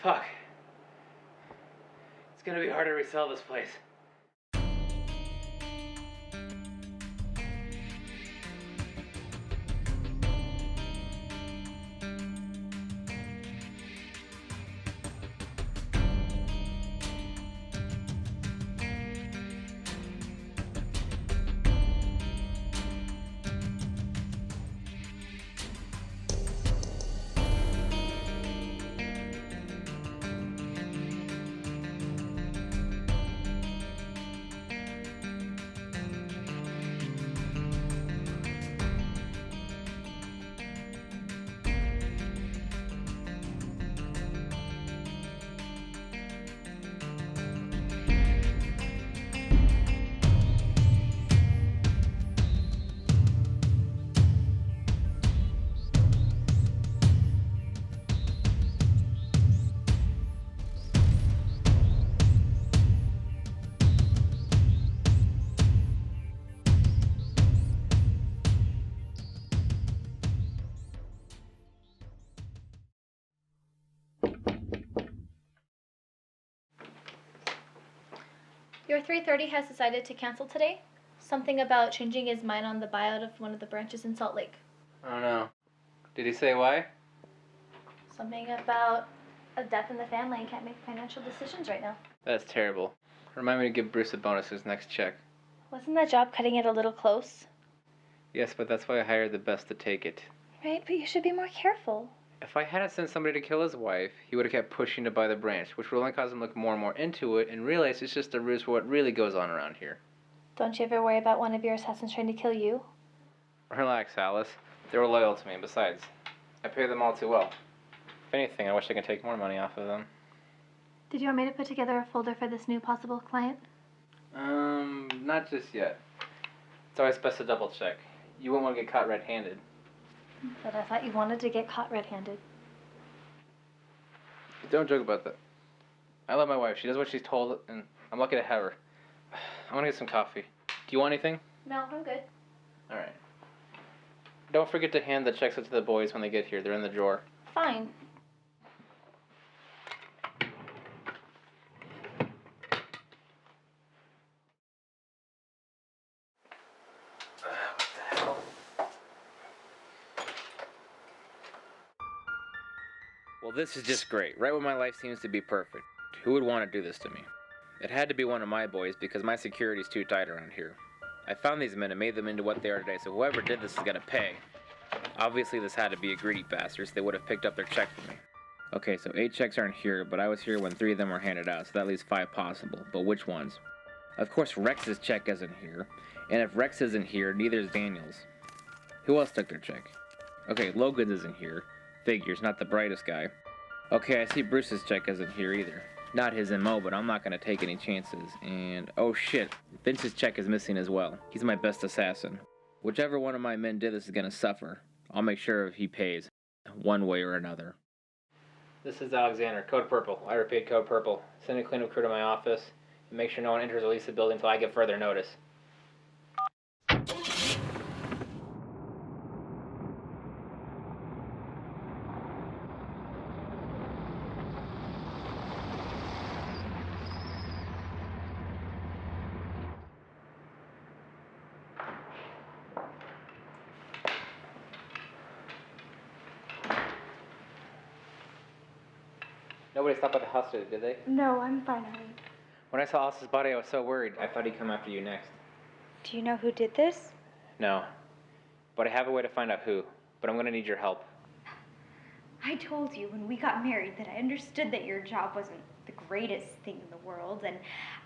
Fuck. It's gonna be hard to resell this place. Your 3:30 has decided to cancel today. Something about changing his mind on the buyout of one of the branches in Salt Lake. Oh no. Did he say why? Something about a death in the family and can't make financial decisions right now. That's terrible. Remind me to give Bruce a bonus his next check. Wasn't that job cutting it a little close? Yes, but that's why I hired the best to take it. Right, but you should be more careful. If I hadn't sent somebody to kill his wife, he would have kept pushing to buy the branch, which would only cause him to look more and more into it and realize it's just a ruse for what really goes on around here. Don't you ever worry about one of your assassins trying to kill you? Relax, Alice. They were loyal to me, and besides, I pay them all too well. If anything, I wish I could take more money off of them. Did you want me to put together a folder for this new possible client? Not just yet. It's always best to double check. You won't want to get caught red-handed. But I thought you wanted to get caught red-handed. Don't joke about that. I love my wife. She does what she's told, and I'm lucky to have her. I want to get some coffee. Do you want anything? No, I'm good. All right. Don't forget to hand the checks out to the boys when they get here. They're in the drawer. Fine. Well, this is just great. Right when my life seems to be perfect. Who would want to do this to me? It had to be one of my boys because my security's too tight around here. I found these men and made them into what they are today, so whoever did this is gonna pay. Obviously, this had to be a greedy bastard, so they would have picked up their check for me. Okay, so 8 checks aren't here, but I was here when 3 of them were handed out, so that leaves 5 possible. But which ones? Of course, Rex's check isn't here, and if Rex isn't here, neither is Daniel's. Who else took their check? Okay, Logan's isn't here. Figures, not the brightest guy. Okay, I see Bruce's check isn't here either. Not his MO, but I'm not gonna take any chances. And, oh shit, Vince's check is missing as well. He's my best assassin. Whichever one of my men did this is gonna suffer. I'll make sure he pays, one way or another. This is Alexander, code purple. I repeat, code purple. Send a cleanup crew to my office and make sure no one enters or leaves the building until I give further notice. Nobody stopped by the house today, did they? No, I'm fine, honey. When I saw Alice's body, I was so worried. I thought he'd come after you next. Do you know who did this? No. But I have a way to find out who. But I'm gonna need your help. I told you when we got married that I understood that your job wasn't the greatest thing in the world, and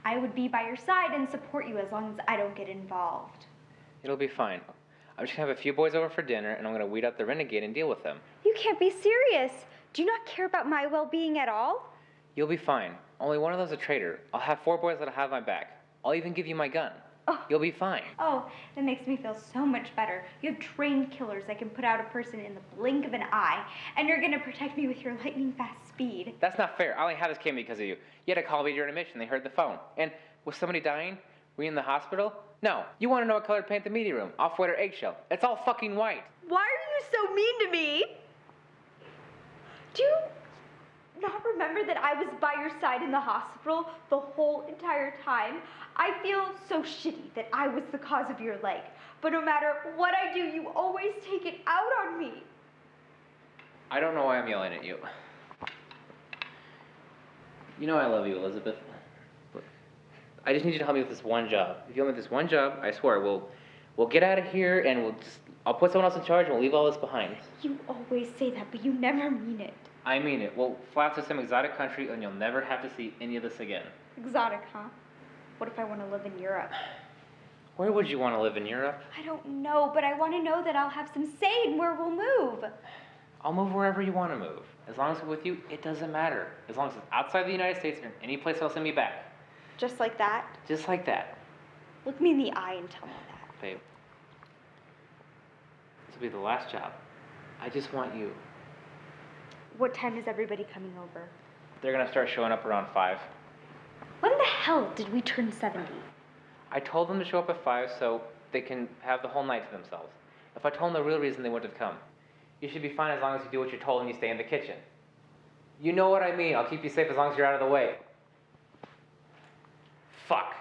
I would be by your side and support you as long as I don't get involved. It'll be fine. I'm just gonna have a few boys over for dinner, and I'm gonna weed out the renegade and deal with them. You can't be serious. Do you not care about my well-being at all? You'll be fine. Only one of them's a traitor. I'll have 4 boys that'll have my back. I'll even give you my gun. Oh. You'll be fine. Oh, that makes me feel so much better. You have trained killers that can put out a person in the blink of an eye, and you're gonna protect me with your lightning-fast speed. That's not fair. I only had this came because of you. You had to call me during a mission. They heard the phone. And was somebody dying? Were you in the hospital? No. You want to know what color to paint the media room? Off-white or eggshell? It's all fucking white. Why are you so mean to me? not remember that I was by your side in the hospital the whole entire time? I feel so shitty that I was the cause of your leg. But no matter what I do, you always take it out on me. I don't know why I'm yelling at you. You know I love you, Elizabeth. But I just need you to help me with this one job. If you help me with this one job, I swear we'll get out of here and I'll put someone else in charge and we'll leave all this behind. You always say that, but you never mean it. I mean it. We'll fly out to some exotic country and you'll never have to see any of this again. Exotic, huh? What if I want to live in Europe? Where would you want to live in Europe? I don't know, but I want to know that I'll have some say in where we'll move. I'll move wherever you want to move. As long as it's with you, it doesn't matter. As long as it's outside the United States or any place else, send me back. Just like that? Just like that. Look me in the eye and tell me that. Babe, this will be the last job. I just want you. What time is everybody coming over? They're going to start showing up around 5. When the hell did we turn 70? I told them to show up at 5 so they can have the whole night to themselves. If I told them the real reason, they wouldn't have come. You should be fine as long as you do what you're told and you stay in the kitchen. You know what I mean. I'll keep you safe as long as you're out of the way. Fuck.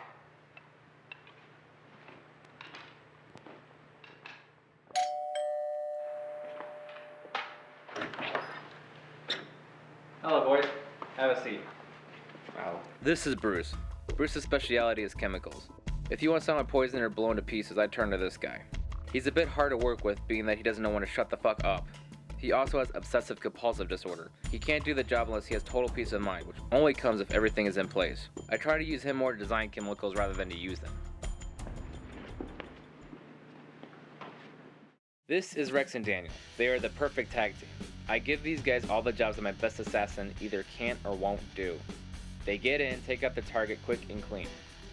Hello, boys. Have a seat. Wow. This is Bruce. Bruce's specialty is chemicals. If you want someone poisoned or blown to pieces, I turn to this guy. He's a bit hard to work with, being that he doesn't know when to shut the fuck up. He also has obsessive-compulsive disorder. He can't do the job unless he has total peace of mind, which only comes if everything is in place. I try to use him more to design chemicals rather than to use them. This is Rex and Daniel. They are the perfect tag team. I give these guys all the jobs that my best assassin either can't or won't do. They get in, take up the target quick and clean.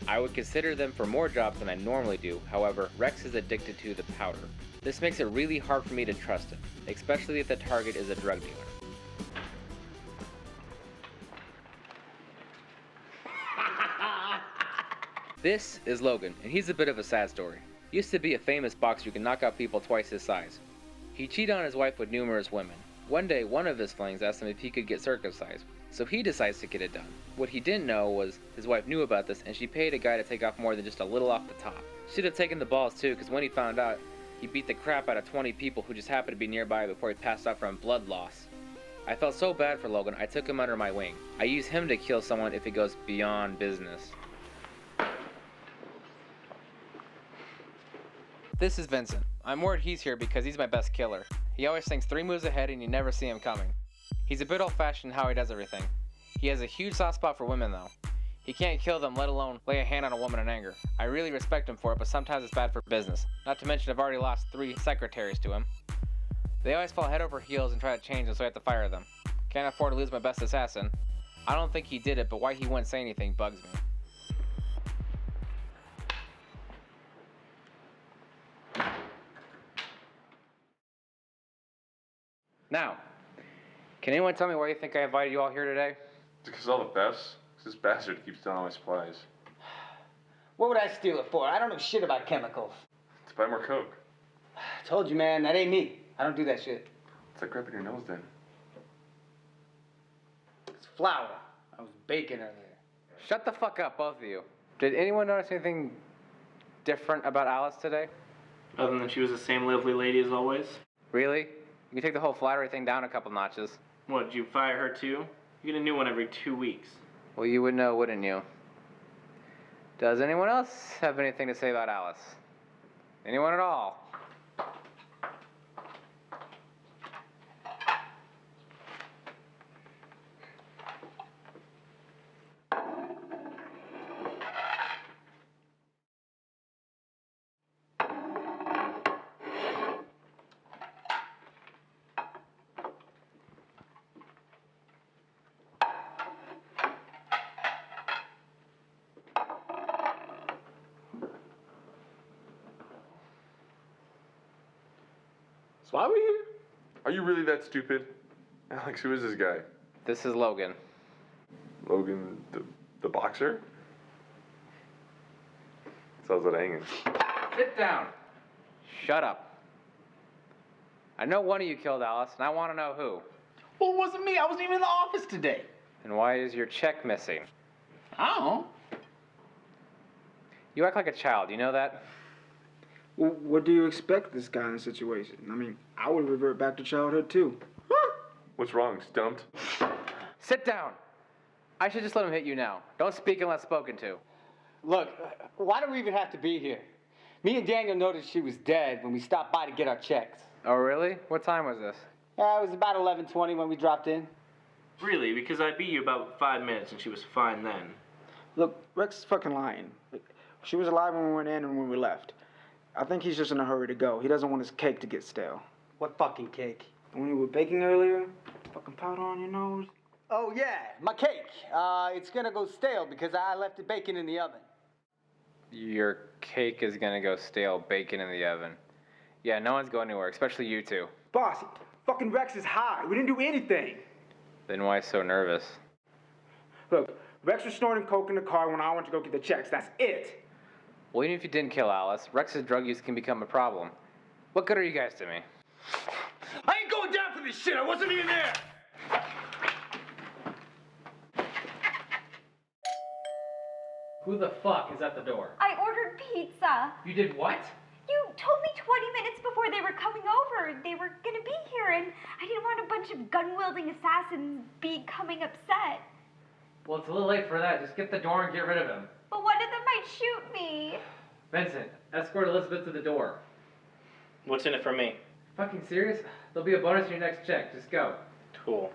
I would consider them for more jobs than I normally do. However, Rex is addicted to the powder. This makes it really hard for me to trust him, especially if the target is a drug dealer. This is Logan, and he's a bit of a sad story. He used to be a famous boxer who can knock out people twice his size. He cheated on his wife with numerous women. One day, one of his flings asked him if he could get circumcised, so he decides to get it done. What he didn't know was his wife knew about this, and she paid a guy to take off more than just a little off the top. Should have taken the balls too, because when he found out, he beat the crap out of 20 people who just happened to be nearby before he passed out from blood loss. I felt so bad for Logan, I took him under my wing. I use him to kill someone if it goes beyond business. This is Vincent. I'm worried he's here because he's my best killer. He always thinks 3 moves ahead and you never see him coming. He's a bit old-fashioned in how he does everything. He has a huge soft spot for women though. He can't kill them, let alone lay a hand on a woman in anger. I really respect him for it, but sometimes it's bad for business. Not to mention I've already lost 3 secretaries to him. They always fall head over heels and try to change them, so I have to fire them. Can't afford to lose my best assassin. I don't think he did it, but why he wouldn't say anything bugs me. Now, can anyone tell me why you think I invited you all here today? Because all the best. This bastard keeps stealing all my supplies. What would I steal it for? I don't know shit about chemicals. To buy more coke. Told you, man, that ain't me. I don't do that shit. What's that grabbing your nose then? It's flour. I was baking earlier. Shut the fuck up, both of you. Did anyone notice anything different about Alice today? Other than she was the same lovely lady as always? Really? You can take the whole flattery thing down a couple notches. What, did you fire her too? You get a new one every 2 weeks. Well, you would know, wouldn't you? Does anyone else have anything to say about Alice? Anyone at all? So why are we here? Are you really that stupid? Alex, who is this guy? This is Logan. Logan, the boxer? Sounds like hanging. Sit down. Shut up. I know one of you killed Alice, and I want to know who. Well, it wasn't me. I wasn't even in the office today. And why is your check missing? I don't know. You act like a child, you know that? Well, what do you expect this kind of situation? I mean, I would revert back to childhood too. What's wrong, stumped? Sit down! I should just let him hit you now. Don't speak unless spoken to. Look, why do we even have to be here? Me and Daniel noticed she was dead when we stopped by to get our checks. Oh, really? What time was this? It was about 11:20 when we dropped in. Really? Because I beat you about 5 minutes and she was fine then. Look, Rex is fucking lying. She was alive when we went in and when we left. I think he's just in a hurry to go. He doesn't want his cake to get stale. What fucking cake? When you were baking earlier, fucking powder on your nose. Oh, yeah, my cake. It's gonna go stale because I left it baking in the oven. Your cake is gonna go stale bacon in the oven. Yeah, no one's going anywhere, especially you two. Boss, fucking Rex is high. We didn't do anything. Then why so nervous? Look, Rex was snorting coke in the car when I went to go get the checks. That's it. Well, even if you didn't kill Alice, Rex's drug use can become a problem. What good are you guys to me? I ain't going down for this shit. I wasn't even there. Who the fuck is at the door? I ordered pizza. You did what? You told me 20 minutes before they were coming over. They were gonna be here, and I didn't want a bunch of gun-wielding assassins becoming upset. Well, it's a little late for that. Just get the door and get rid of him. But one of them might shoot me. Vincent, escort Elizabeth to the door. What's in it for me? Fucking serious? There'll be a bonus in your next check. Just go. Cool.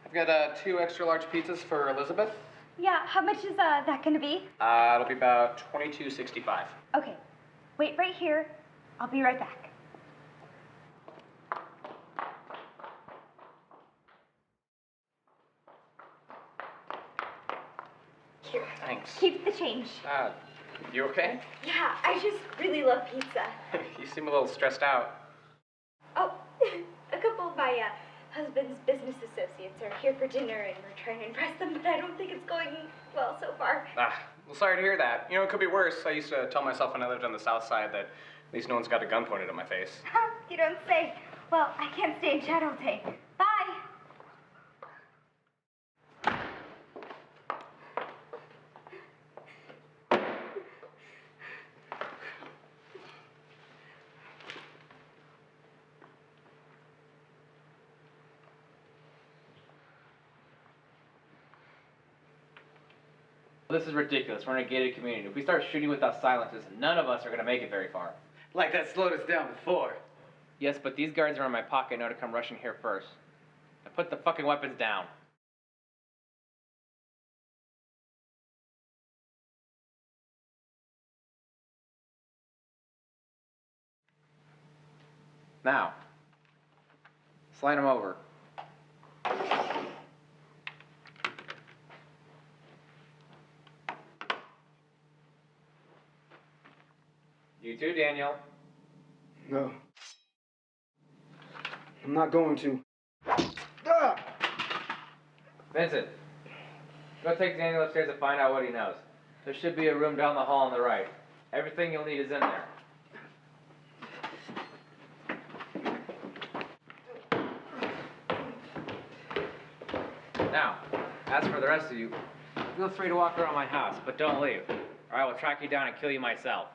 I've got 2 extra large pizzas for Elizabeth. Yeah, how much is that gonna be? It'll be about $22.65. Okay, wait right here. I'll be right back. Here. Thanks. Keep the change. You okay? Yeah, I just really love pizza. You seem a little stressed out. Oh, a couple of my husband's business associates are here for dinner and we're trying to impress them, but I don't think it's going well so far. Well, sorry to hear that. You know, it could be worse. I used to tell myself when I lived on the south side that at least no one's got a gun pointed at my face. You don't say. Well, I can't stay in shadow all day. Bye. This is ridiculous. We're in a gated community. If we start shooting without silencers, none of us are gonna make it very far. Like that slowed us down before. Yes, but these guards are in my pocket. I know to come rushing here first. Now put the fucking weapons down. Now, slide them over. You too, Daniel. No. I'm not going to. Vincent, go take Daniel upstairs and find out what he knows. There should be a room down the hall on the right. Everything you'll need is in there. Now, as for the rest of you, feel free to walk around my house, but don't leave, or I will track you down and kill you myself.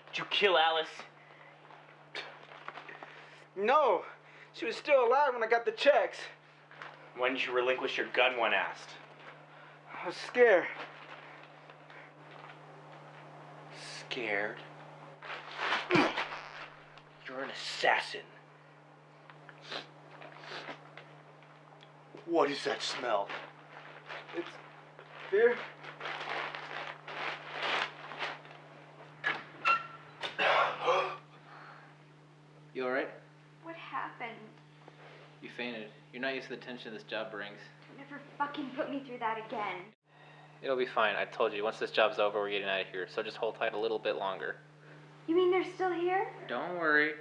Did you kill Alice? No, she was still alive when I got the checks. When did you relinquish your gun when asked? I was scared. Scared? You're an assassin. What is that smell? It's fear. You alright? What happened? You fainted. You're not used to the tension this job brings. Never fucking put me through that again. It'll be fine. I told you, once this job's over, we're getting out of here. So just hold tight a little bit longer. You mean they're still here? Don't worry.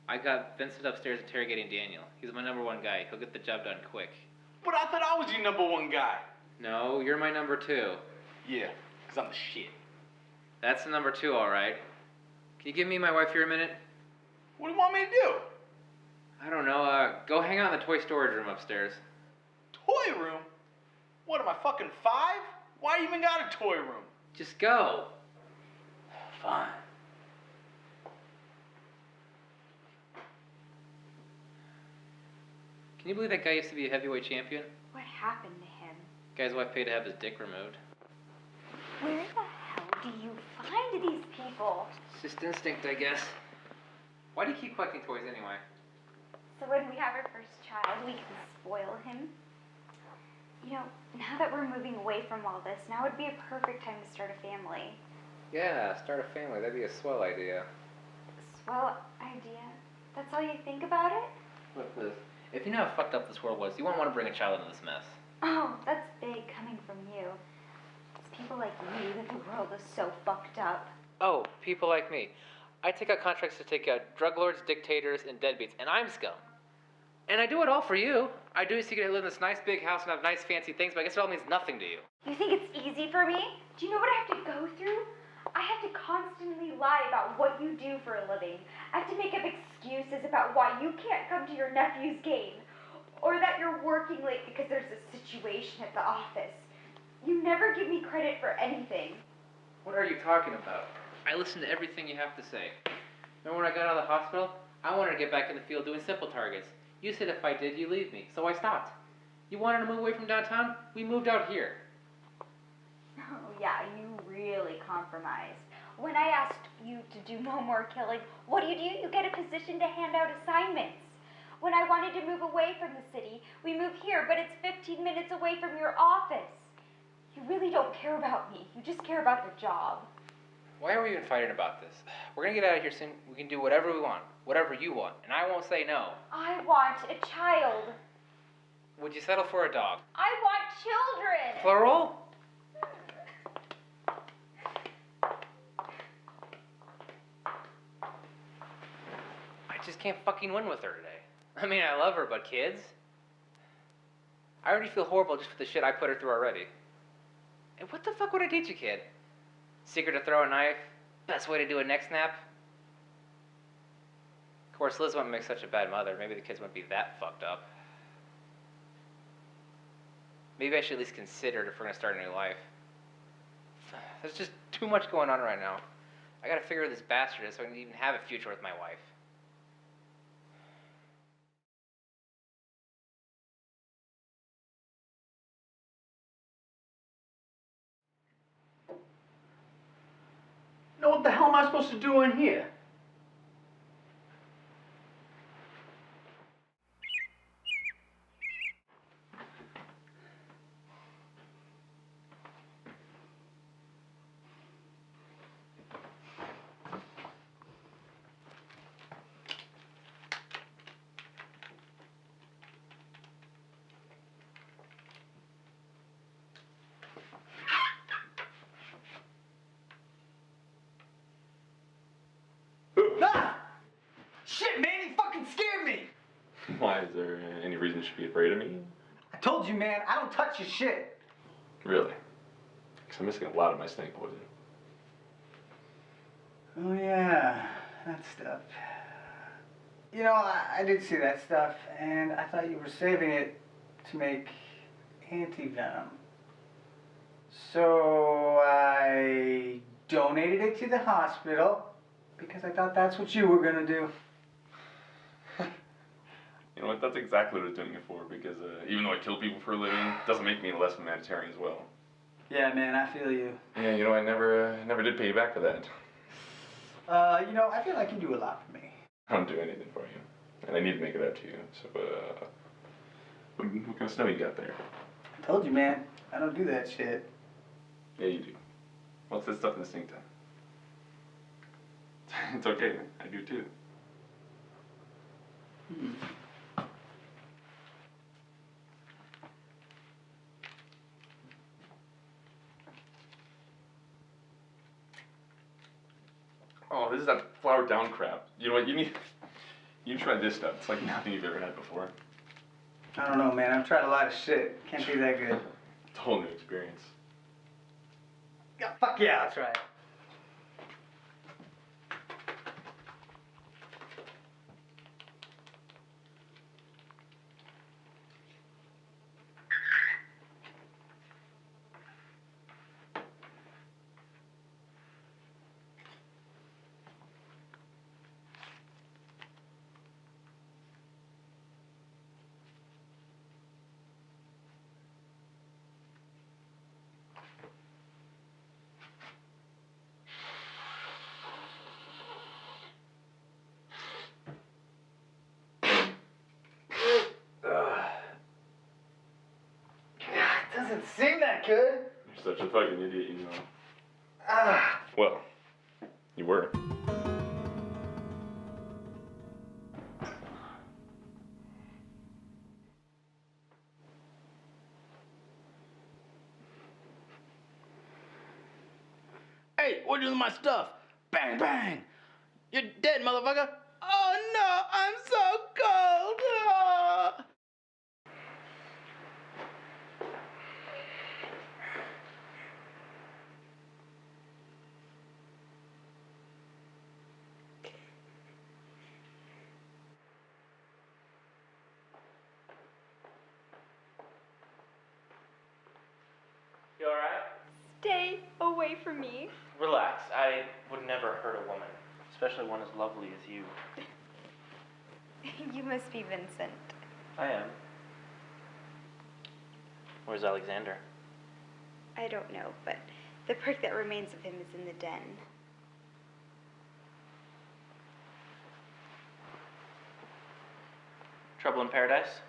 I got Vincent upstairs interrogating Daniel. He's my #1 guy. He'll get the job done quick. But I thought I was your #1 guy. No, you're my #2. Yeah, because I'm the shit. That's the #2, alright. Can you give me my wife here a minute? What do you want me to do? I don't know, go hang out in the toy storage room upstairs. Toy room? What, am I fucking 5? Why you even got a toy room? Just go. Fine. Can you believe that guy used to be a heavyweight champion? What happened to him? Guy's wife paid to have his dick removed. Where the hell do you find these people? It's just instinct, I guess. Why do you keep collecting toys anyway? So when we have our first child, we can spoil him. You know, now that we're moving away from all this, now would be a perfect time to start a family. Yeah, start a family. That'd be a swell idea. Swell idea. That's all you think about it? Look, Liz, if you know how fucked up this world was, you won't want to bring a child into this mess. Oh, that's big coming from you. It's people like you that the world is so fucked up. Oh, people like me. I take out contracts to take out drug lords, dictators, and deadbeats, and I'm scum. And I do it all for you. I do it so you can live in this nice big house and have nice fancy things, but I guess it all means nothing to you. You think it's easy for me? Do you know what I have to go through? I have to constantly lie about what you do for a living. I have to make up excuses about why you can't come to your nephew's game. Or that you're working late because there's a situation at the office. You never give me credit for anything. What are you talking about? I listen to everything you have to say. Remember when I got out of the hospital? I wanted to get back in the field doing simple targets. You said if I did, you'd leave me, so I stopped. You wanted to move away from downtown? We moved out here. Oh yeah, you really compromised. When I asked you to do no more killing, what do? You get a position to hand out assignments. When I wanted to move away from the city, we moved here, but it's 15 minutes away from your office. You really don't care about me. You just care about the job. Why are we even fighting about this? We're gonna get out of here soon. We can do whatever we want, whatever you want, and I won't say no. I want a child. Would you settle for a dog? I want children. Plural? I just can't fucking win with her today. I mean, I love her, but kids? I already feel horrible just for the shit I put her through already. And what the fuck would I teach a kid? Secret to throw a knife? Best way to do a neck snap? Of course, Liz wouldn't make such a bad mother. Maybe the kids wouldn't be that fucked up. Maybe I should at least consider it if we're gonna start a new life. There's just too much going on right now. I gotta figure out who this bastard is so I can even have a future with my wife. Now what the hell am I supposed to do in here? Ah! Shit, man, he fucking scared me! Why? Is there any reason you should be afraid of me? I told you, man, I don't touch your shit. Really? Because I'm missing a lot of my snake poison. Oh, yeah, that stuff. You know, I did see that stuff, and I thought you were saving it to make anti-venom. So I donated it to the hospital because I thought that's what you were gonna do. You You know what? That's exactly what I was doing it for, because even though I kill people for a living, it doesn't make me less of a humanitarian as well. Yeah, man, I feel you. Yeah, you know, I never did pay you back for that. You know, I feel like you do a lot for me. I don't do anything for you. And I need to make it up to you, so, what kind of snow you got there? I told you, man, I don't do that shit. Yeah, you do. What's this stuff in the sink then? It's okay, man. I do too. Oh, this is that flour down crap. You know what? You try this stuff. It's like nothing you've ever had before. I don't know, man. I've tried a lot of shit. Can't be that good. It's a whole new experience. Yeah, fuck yeah, I'll try it. Doesn't seem that good. You're such a fucking idiot, you know. Ah. Well, you were. Hey, what are you doing with my stuff? Bang, bang. You're dead, motherfucker. Oh, no, I'm so cold. Ah. You alright? Stay away from me. Relax. I would never hurt a woman, especially one as lovely as you. You must be Vincent. I am. Where's Alexander? I don't know, but the prick that remains of him is in the den. Trouble in paradise?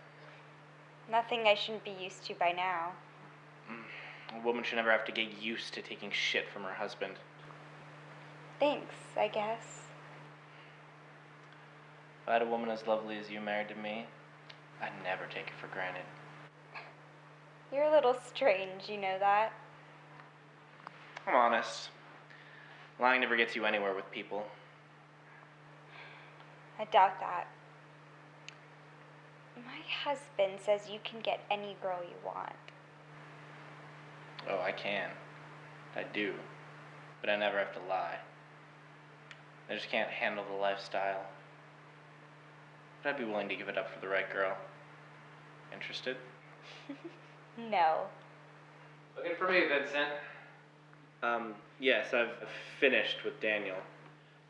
Nothing I shouldn't be used to by now. A woman should never have to get used to taking shit from her husband. Thanks, I guess. If I had a woman as lovely as you married to me, I'd never take it for granted. You're a little strange, you know that? I'm honest. Lying never gets you anywhere with people. I doubt that. My husband says you can get any girl you want. Oh, I can. I do. But I never have to lie. I just can't handle the lifestyle. But I'd be willing to give it up for the right girl. Interested? No. Looking for me, Vincent. Yes, I've finished with Daniel.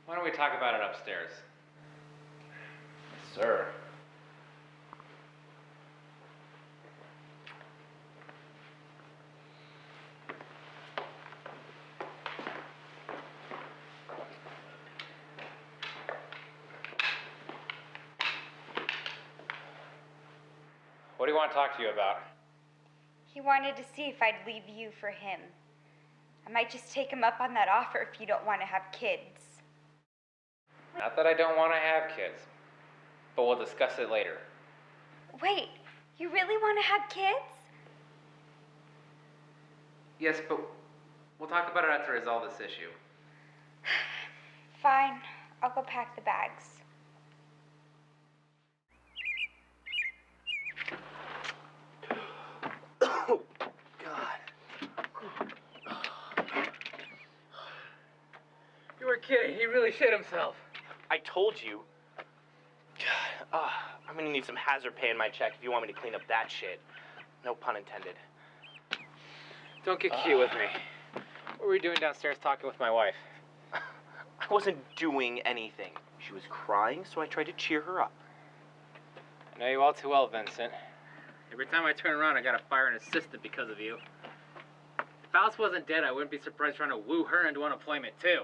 Why don't we talk about it upstairs? Yes, sir. What do you want to talk to you about? He wanted to see if I'd leave you for him. I might just take him up on that offer if you don't want to have kids. Not that I don't want to have kids, but we'll discuss it later. Wait, you really want to have kids? Yes, but we'll talk about it after I resolve this issue. Fine, I'll go pack the bags. Oh, God. You were kidding. He really shit himself. I told you. God, I'm gonna need some hazard pay in my check if you want me to clean up that shit. No pun intended. Don't get cute with me. What were you doing downstairs talking with my wife? I wasn't doing anything. She was crying, so I tried to cheer her up. I know you all too well, Vincent. Every time I turn around, I gotta fire an assistant because of you. If Alice wasn't dead, I wouldn't be surprised trying to woo her into unemployment, too.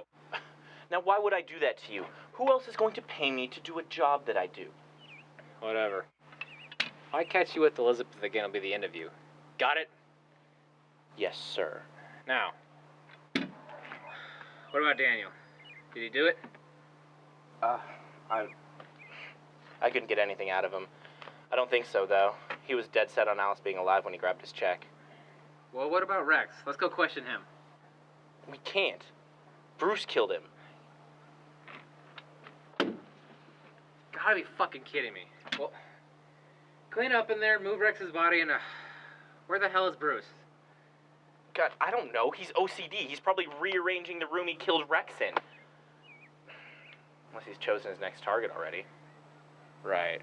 Now, why would I do that to you? Who else is going to pay me to do a job that I do? Whatever. If I catch you with Elizabeth again, it'll be the end of you. Got it? Yes, sir. Now, what about Daniel? Did he do it? I couldn't get anything out of him. I don't think so, though. He was dead set on Alice being alive when he grabbed his check. Well, what about Rex? Let's go question him. We can't. Bruce killed him. Gotta be fucking kidding me. Well, clean up in there, move Rex's body, and where the hell is Bruce? God, I don't know. He's OCD. He's probably rearranging the room he killed Rex in. Unless he's chosen his next target already. Right.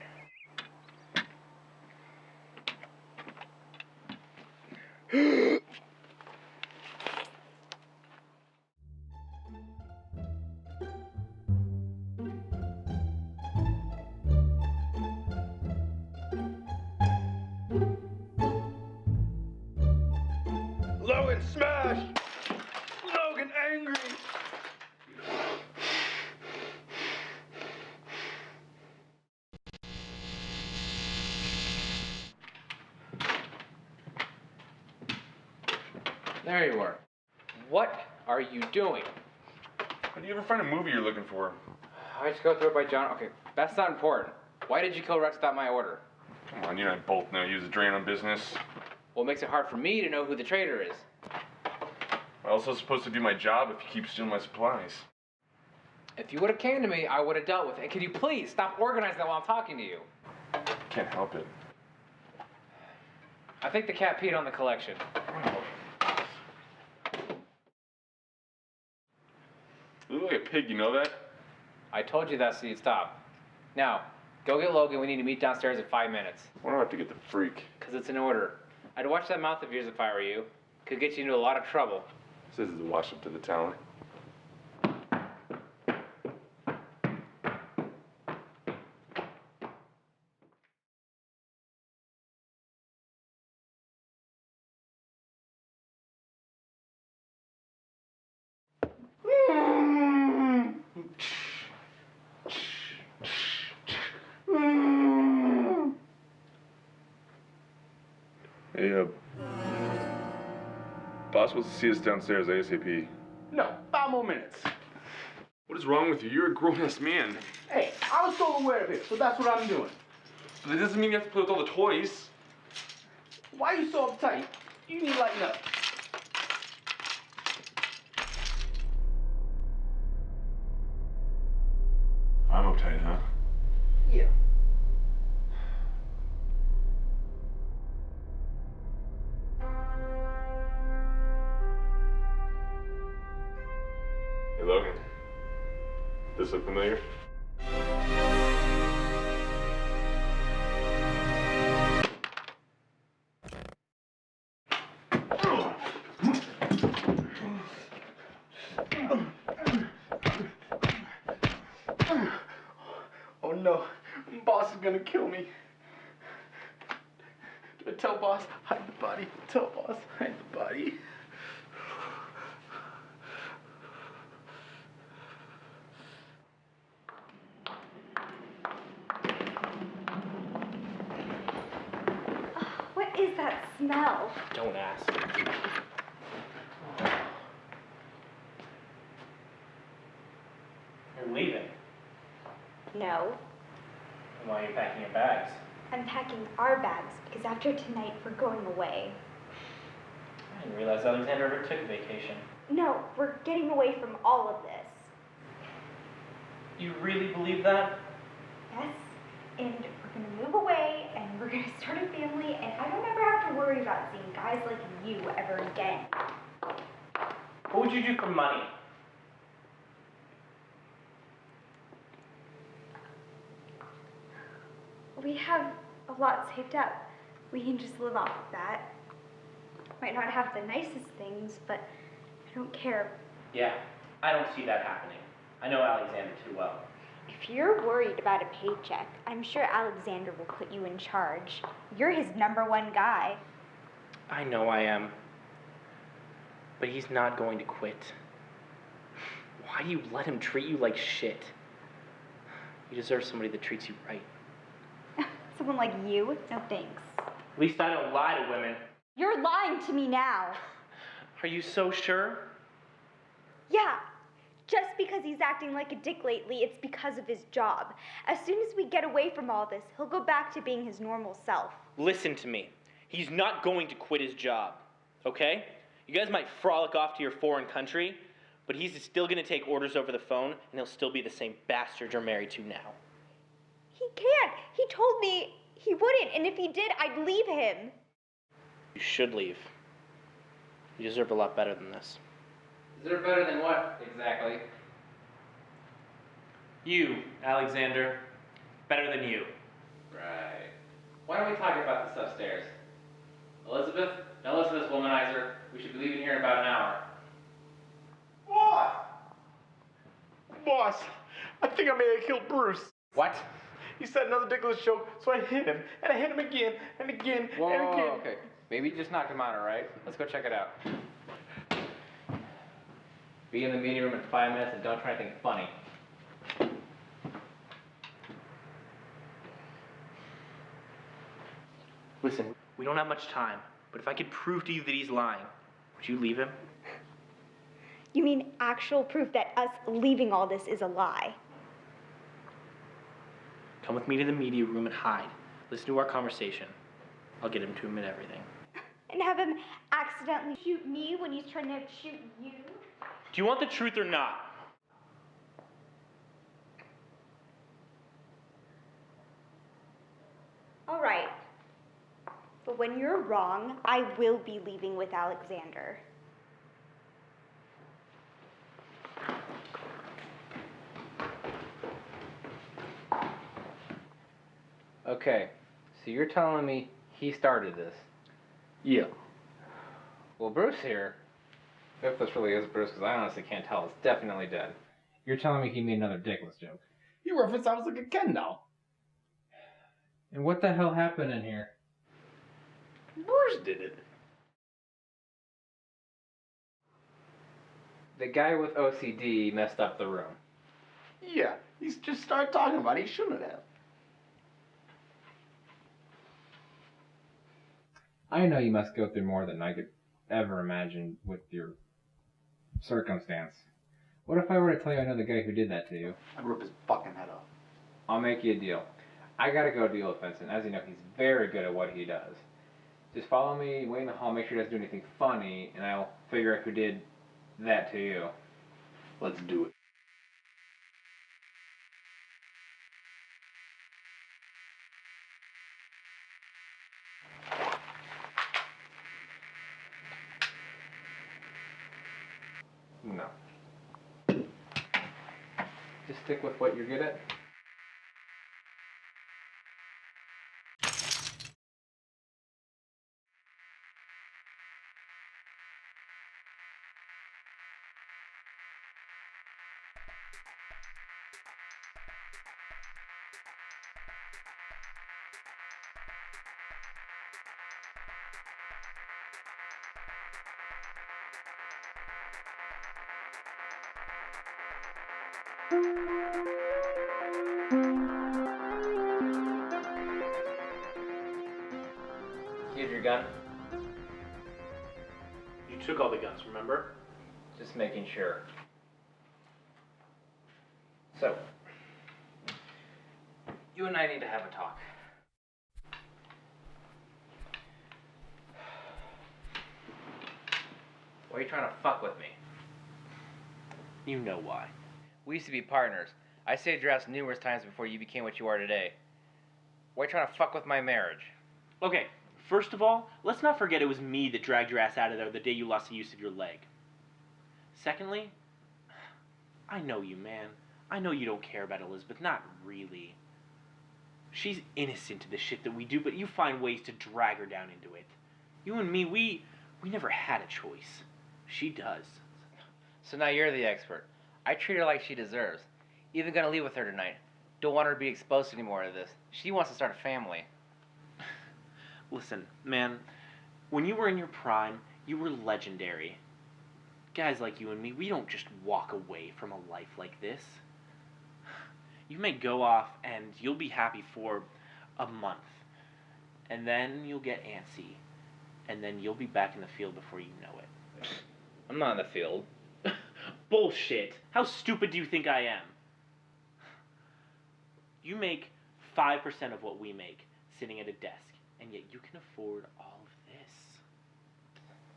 Logan smash! Logan angry! There you are. What are you doing? How do you ever find a movie you're looking for? I just go through it by John. Okay, that's not important. Why did you kill Rex without my order? Come on, you and I both know he was a drain on business. Well, it makes it hard for me to know who the traitor is. I'm also supposed to do my job if you keep stealing my supplies. If you would have came to me, I would have dealt with it. Could you please stop organizing that while I'm talking to you? Can't help it. I think the cat peed on the collection. You look like a pig, you know that? I told you that so you'd stop. Now, go get Logan. We need to meet downstairs in 5 minutes. Why do I have to get the freak? Because it's an order. I'd watch that mouth of yours if I were you. Could get you into a lot of trouble. This is the wash up to the talent. Hey, boss wants to see us downstairs ASAP. No, 5 more minutes. What is wrong with you? You're a grown-ass man. Hey, I was told aware of it, so that's what I'm doing. But that doesn't mean you have to play with all the toys. Why are you so uptight? You need to lighten up. I'm uptight, huh? Yeah. Hey, Logan. This look familiar? Oh no, boss is gonna kill me. Tell boss, hide the body. Tell boss, hide the body. What is that smell? Don't ask. You're leaving. No, Why are you packing your bags? I'm packing our bags because after tonight we're going away. I didn't realize Alexander ever took a vacation. No, we're getting away from all of this. You really believe that? Yes, and we're gonna move away and we're gonna start a family and I don't ever have to worry about seeing guys like you ever again. What would you do for money? We have a lot saved up. We can just live off of that. Might not have the nicest things, but I don't care. Yeah, I don't see that happening. I know Alexander too well. If you're worried about a paycheck, I'm sure Alexander will put you in charge. You're his #1 guy. I know I am. But he's not going to quit. Why do you let him treat you like shit? You deserve somebody that treats you right. Someone like you? No thanks. At least I don't lie to women. You're lying to me now. Are you so sure? Yeah. Just because he's acting like a dick lately, it's because of his job. As soon as we get away from all this, he'll go back to being his normal self. Listen to me. He's not going to quit his job, okay? You guys might frolic off to your foreign country, but he's still going to take orders over the phone, and he'll still be the same bastard you're married to now. He can't. He told me he wouldn't, and if he did, I'd leave him. You should leave. You deserve a lot better than this. Deserve better than what, exactly? You, Alexander. Better than you. Right. Why don't we talk about this upstairs? Elizabeth? Now listen to this womanizer. We should be leaving here in about an hour. Boss, I think I may have killed Bruce. What? He said another ridiculous joke, so I hit him, and I hit him again, and again, Whoa, and again. okay. Maybe you just knocked him out, alright? Let's go check it out. Be in the meeting room in 5 minutes and don't try anything funny. Listen, we don't have much time, but if I could prove to you that he's lying, would you leave him? You mean actual proof that us leaving all this is a lie? Come with me to the media room and hide. Listen to our conversation. I'll get him to admit everything. And have him accidentally shoot me when he's trying to shoot you? Do you want the truth or not? All right. But when you're wrong, I will be leaving with Alexander. Okay, so you're telling me he started this? Yeah. Well, Bruce here, if this really is Bruce, because I honestly can't tell, it's definitely dead. You're telling me he made another dickless joke. He referenced I was like a Ken doll. And what the hell happened in here? Bruce did it. The guy with OCD messed up the room. Yeah, he just started talking about it. He shouldn't have. I know you must go through more than I could ever imagine with your circumstance. What if I were to tell you I know the guy who did that to you? I'd rip his fucking head off. I'll make you a deal. I gotta go deal with Vincent. As you know, he's very good at what he does. Just follow me, wait in the hall, make sure he doesn't do anything funny, and I'll figure out who did that to you. Let's do it. No. Just stick with what you're good at. Here's your gun. You took all the guns, remember? Just making sure. So, you and I need to have a talk. Why are you trying to fuck with me? You know why. We used to be partners. I saved your ass numerous times before you became what you are today. Why are you trying to fuck with my marriage? Okay, first of all, let's not forget it was me that dragged your ass out of there the day you lost the use of your leg. Secondly, I know you, man. I know you don't care about Elizabeth, not really. She's innocent to the shit that we do, but you find ways to drag her down into it. You and me, we never had a choice. She does. So now you're the expert. I treat her like she deserves. Even gonna leave with her tonight. Don't want her to be exposed to any more of this. She wants to start a family. Listen, man, when you were in your prime, you were legendary. Guys like you and me, we don't just walk away from a life like this. You may go off and you'll be happy for a month. And then you'll get antsy. And then you'll be back in the field before you know it. I'm not in the field. Bullshit. How stupid do you think I am? You make 5% of what we make sitting at a desk, and yet you can afford all of this.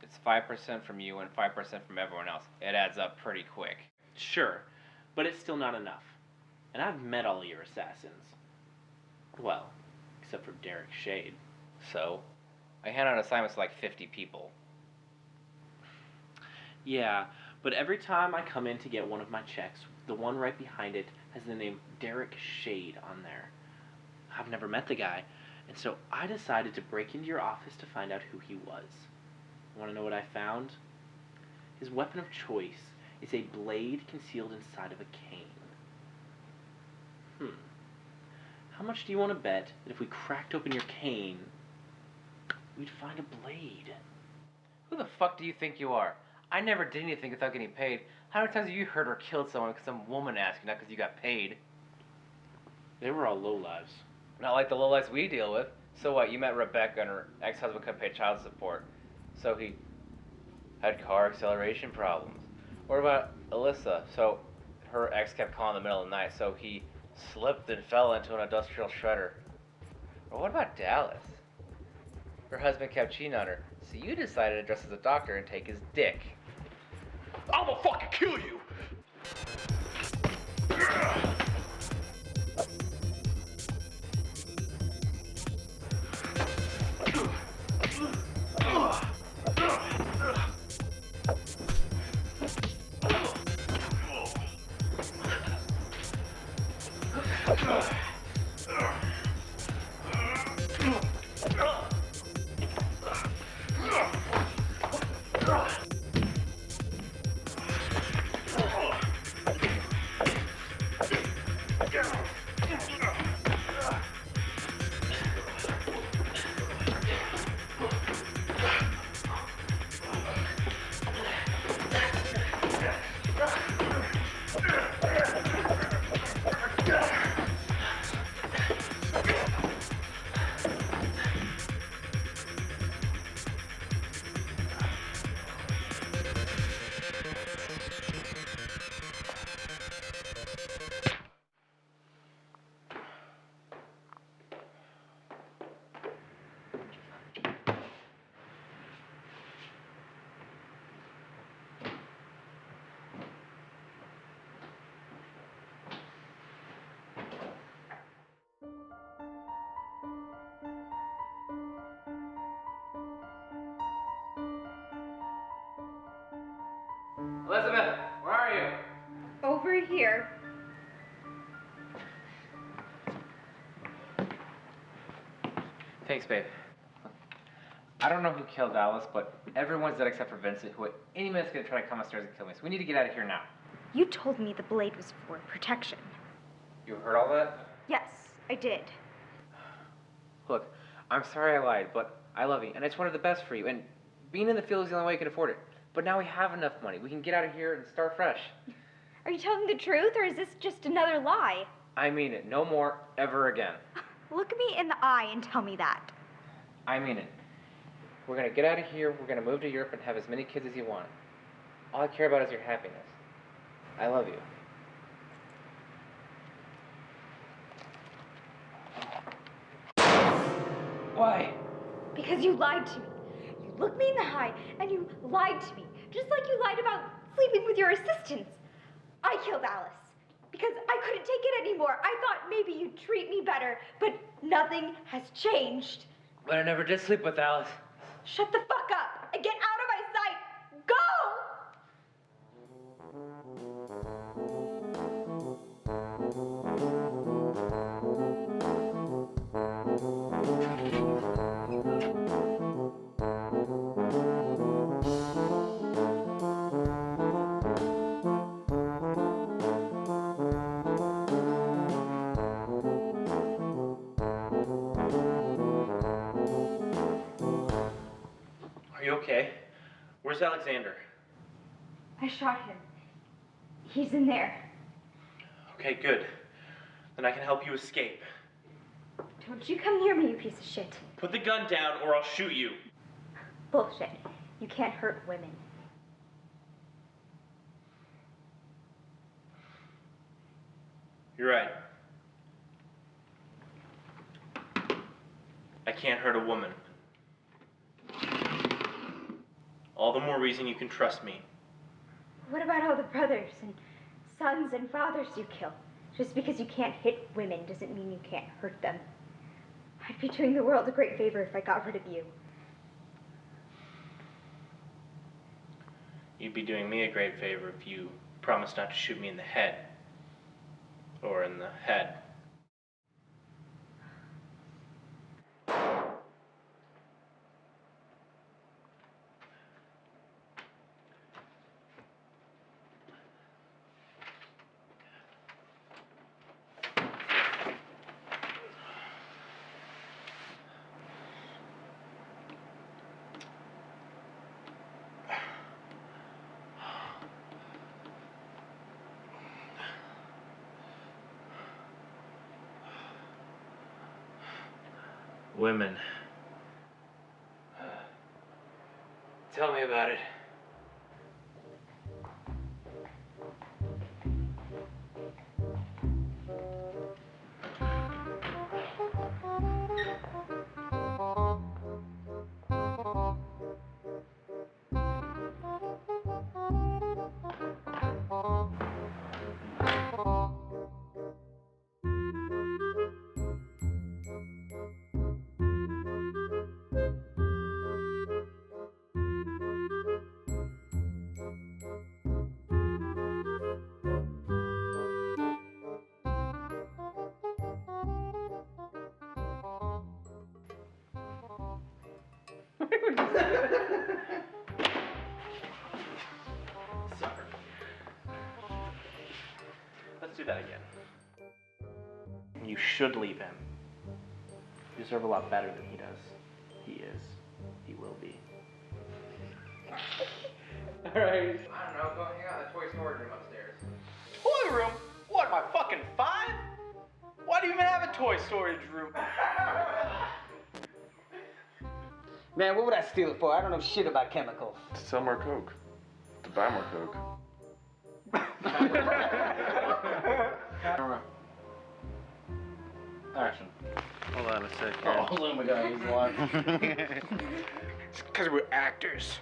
It's 5% from you and 5% from everyone else. It adds up pretty quick. Sure, but it's still not enough. And I've met all your assassins. Well, except for Derek Shade. So? I hand out assignments to like 50 people. Yeah, but every time I come in to get one of my checks, the one right behind it has the name Derek Shade on there. I've never met the guy, and so I decided to break into your office to find out who he was. Want to know what I found? His weapon of choice is a blade concealed inside of a cane. How much do you want to bet that if we cracked open your cane, we'd find a blade? Who the fuck do you think you are? I never did anything without getting paid. How many times have you hurt or killed someone because some woman asked you, not because you got paid? They were all lowlives. Not like the lowlives we deal with. So what, you met Rebecca and her ex-husband couldn't pay child support. So he had car acceleration problems. What about Alyssa? So her ex kept calling in the middle of the night, so he slipped and fell into an industrial shredder. Or what about Dallas? Her husband kept cheating on her, so you decided to dress as a doctor and take his dick. I'ma fucking kill you! Elizabeth, where are you? Over here. Thanks, babe. I don't know who killed Alice, but everyone's dead except for Vincent, who at any minute's gonna try to come upstairs and kill me. So we need to get out of here now. You told me the blade was for protection. You heard all that? Yes, I did. Look, I'm sorry I lied, but I love you, and I just wanted the best for you. And being in the field is the only way I can afford it. But now we have enough money. We can get out of here and start fresh. Are you telling the truth, or is this just another lie? I mean it. No more, ever again. Look me in the eye and tell me that. I mean it. We're gonna get out of here, we're gonna move to Europe and have as many kids as you want. All I care about is your happiness. I love you. Why? Because you lied to me. You looked me in the eye and you lied to me. Just like you lied about sleeping with your assistants. I killed Alice because I couldn't take it anymore. I thought maybe you'd treat me better, but nothing has changed. But I never did sleep with Alice. Shut the fuck up and get out of my sight. Go! Where's Alexander? I shot him. He's in there. Okay, good. Then I can help you escape. Don't you come near me, you piece of shit. Put the gun down or I'll shoot you. Bullshit. You can't hurt women. You're right. I can't hurt a woman. All the more reason you can trust me. What about all the brothers and sons and fathers you kill? Just because you can't hit women doesn't mean you can't hurt them. I'd be doing the world a great favor if I got rid of you. You'd be doing me a great favor if you promised not to shoot me in the head. Or in the head. Women. Tell me about it. Sorry. Let's do that again. You should leave him. You deserve a lot better than he does. He is. He will be. Alright. I don't know, go hang out in the toy storage room upstairs. Toy room? What, am I fucking 5? Why do you even have a toy storage room? Man, what would I steal it for? I don't know shit about chemicals. To sell more coke. To buy more coke. Camera. Action. Hold on a second. Oh my god, he's watching. It's because we're actors.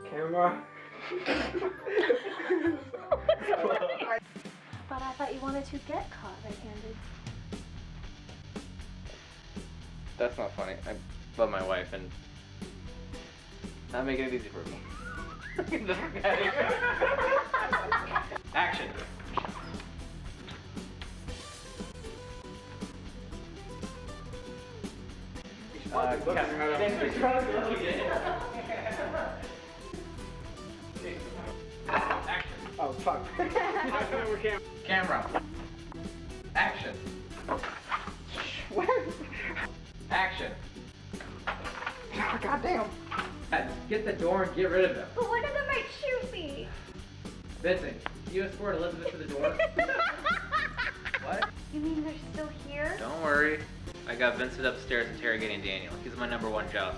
Camera. But I thought you wanted to get caught red-handed. That's not funny. I love my wife and not making it easy for me. Get the fuck out of here. Action. Action. Oh, fuck. Camera. Action. Action. Goddamn. Get the door and get rid of them. But one of them might shoot me. Vincent, you escort Elizabeth to the door. What? You mean they're still here? Don't worry. I got Vincent upstairs interrogating Daniel. He's my #1 job.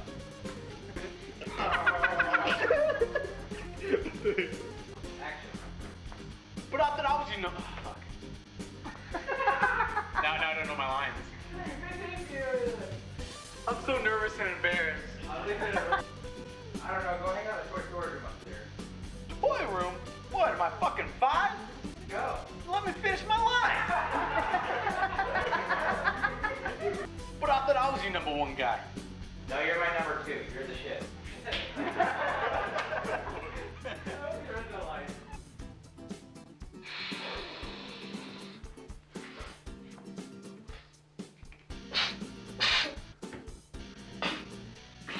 Action. But I thought I was, you know. Fuck. Now I don't know my lines. I'm so nervous and embarrassed. I don't know, go hang out in the toy storage room upstairs. Toy room? What, am I fucking 5? Go. Let me finish my line. But I thought I was your #1 guy. No, you're my #2. You're the shit. You're in the line.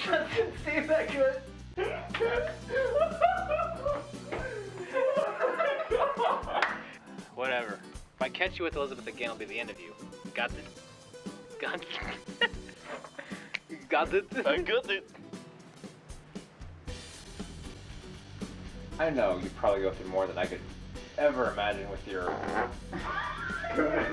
Doesn't seem that good. Whatever. If I catch you with Elizabeth again, it'll be the end of you. Got it? Got it? Got it? I got it. I know you probably go through more than I could ever imagine with your... Good.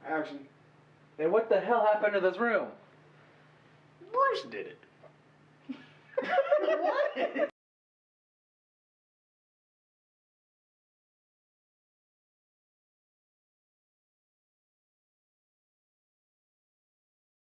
Action. Hey, what the hell happened to this room? Bush did it. What?